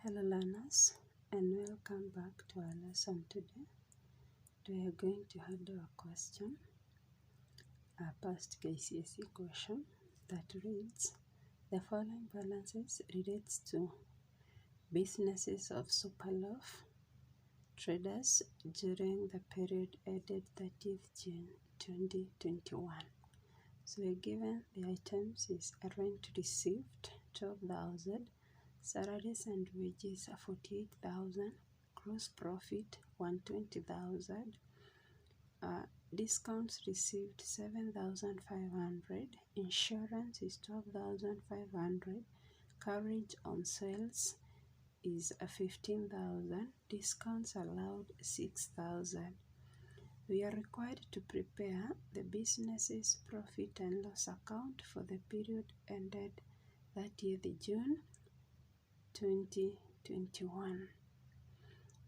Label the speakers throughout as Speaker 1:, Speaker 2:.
Speaker 1: Hello learners, and welcome back to our lesson today. We are going to handle a question, a past Kcse question that reads, the following balances relates to businesses of Superloaf traders during the period ended 30th June 2021. So we're given the items is rent received 12,000, salaries and wages are 48,000, gross profit 120,000, discounts received 7,500, insurance is 12,500, coverage on sales is 15,000, discounts allowed 6,000. We are required to prepare the business's profit and loss account for the period ended 30th June 2021.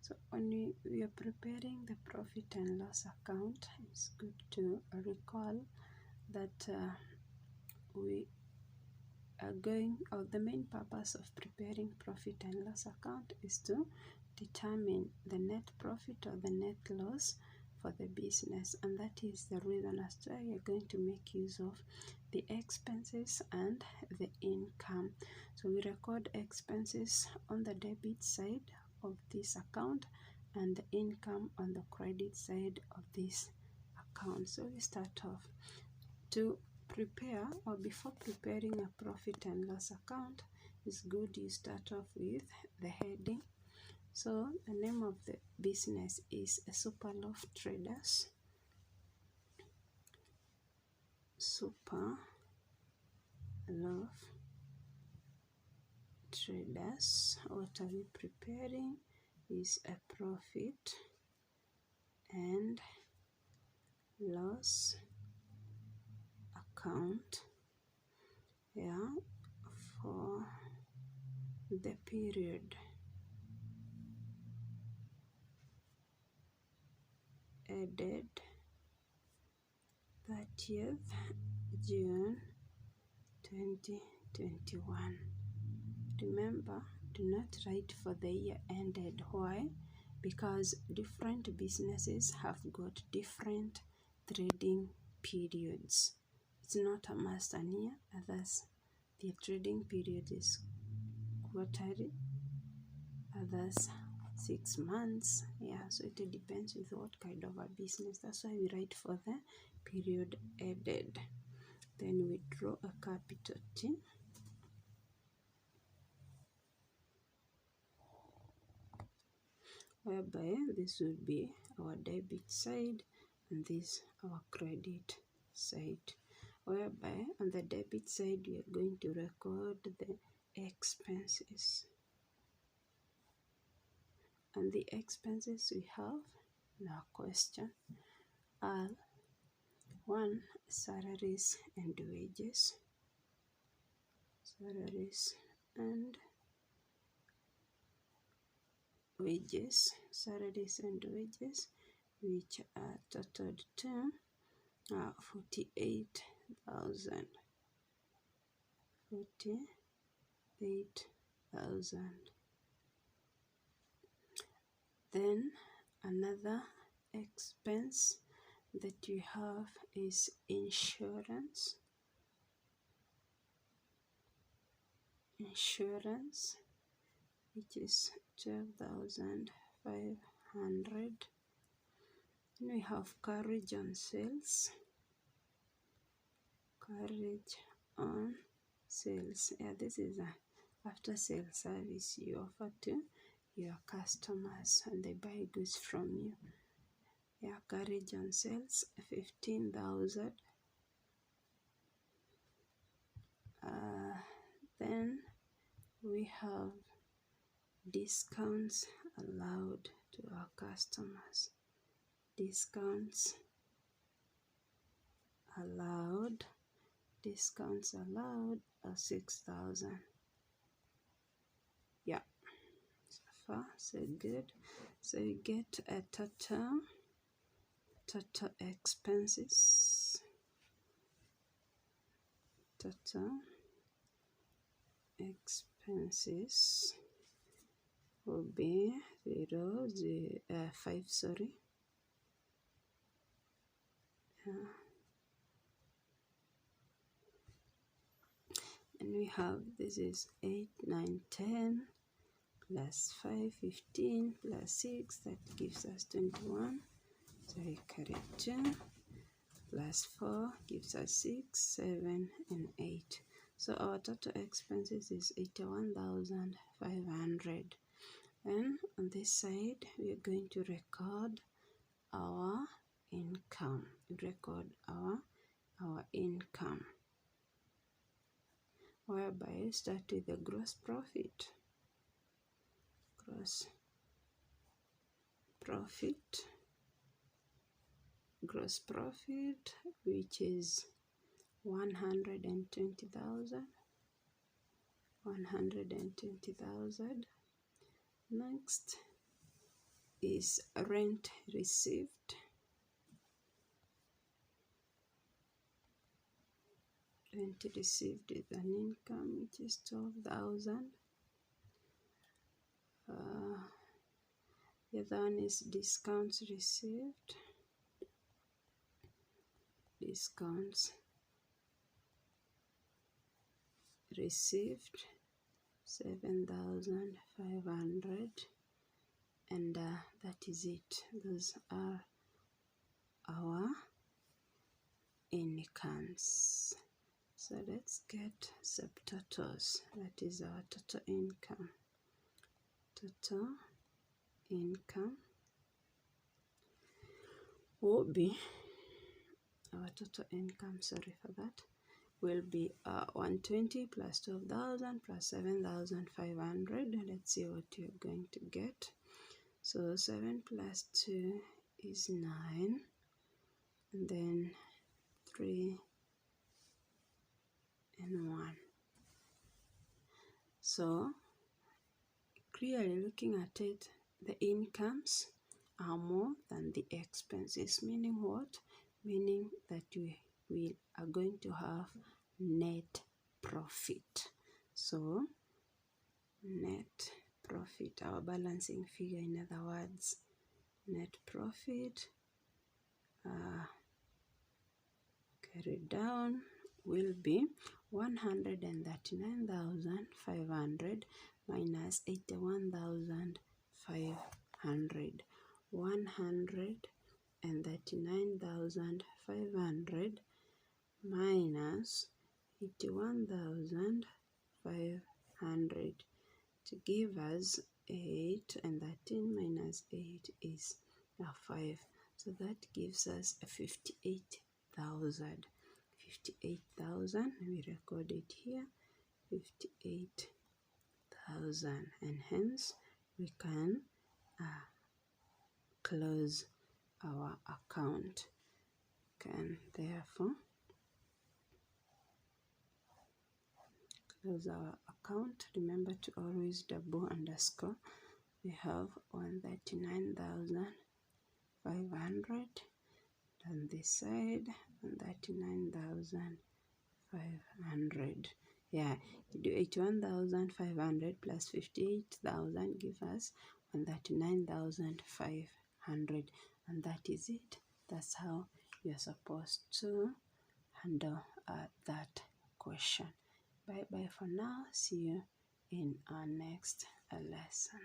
Speaker 1: So when we are preparing the profit and loss account, it's good to recall that we are going, or the main purpose of preparing profit and loss account is to determine the net profit or the net loss for the business, and that is the reason as to why we are going to make use of the expenses and the income. So we record expenses on the debit side of this account and the income on the credit side of this account. So we start off to prepare, or before preparing a profit and loss account, it's good you start off with the heading. So the name of the business is Superloaf Traders. Superloaf Traders. What are we preparing is a profit and loss account, for the period ended 30th June 2021. Remember, do not write for the year ended. Why? Because different businesses have got different trading periods. It's not a must an year, others their trading period is quarterly, others 6 months. So it depends with what kind of a business. That's why we write for the period ended. Then we draw a capital T, whereby this would be our debit side and this our credit side, whereby on the debit side we are going to record the expenses, and the expenses we have in our question are 1. Salaries and wages, salaries and wages, which are totaled to 48,000. Then another expense that you have is insurance. Which is 12,500. Then we have carriage on sales. This is a after sales service you offer to your customers and they buy goods from you. Carriage on sales 15,000. Then we have discounts allowed to our customers. Discounts allowed are 6,000. So far so good. So you get a total expenses, will be 5, sorry. And we have, this is 8, 9, 10 plus 5, 15 plus 6, that gives us 21. So we carry 2 plus 4 gives us 6, 7, and 8. So our total expenses is 81,500. And on this side, we are going to record our income. Our income, whereby we start with the gross profit. Gross profit, which is 120,000. Next is rent received. Rent received is an income, which is 12,000. The other one is discounts received. 7,500, and that is it. Those are our incomes. So let's get subtotals. That is our total income. Will be our total income, sorry for that, will be 120 plus 12,000 plus 7,500. Let's see what you're going to get. So 7 plus 2 is 9, and then 3 and 1. So clearly looking at it, the incomes are more than the expenses. Meaning what? Meaning that we are going to have net profit. So net profit, our balancing figure, in other words, net profit carried down will be 139,500 minus 81,500. 139,500 minus 81,500 to give us 8, and 13 minus 8 is 5. So that gives us 58,000. 58,000, we record it here, 58,000, and hence we can close our account. Can therefore close our account. Remember to always double underscore. We have 139,500 on this side, 139,500. Yeah, you do 81,500 plus 58,000 give us 139,500, and that is it. That's how you're supposed to handle that question. Bye bye for now. See you in our next lesson.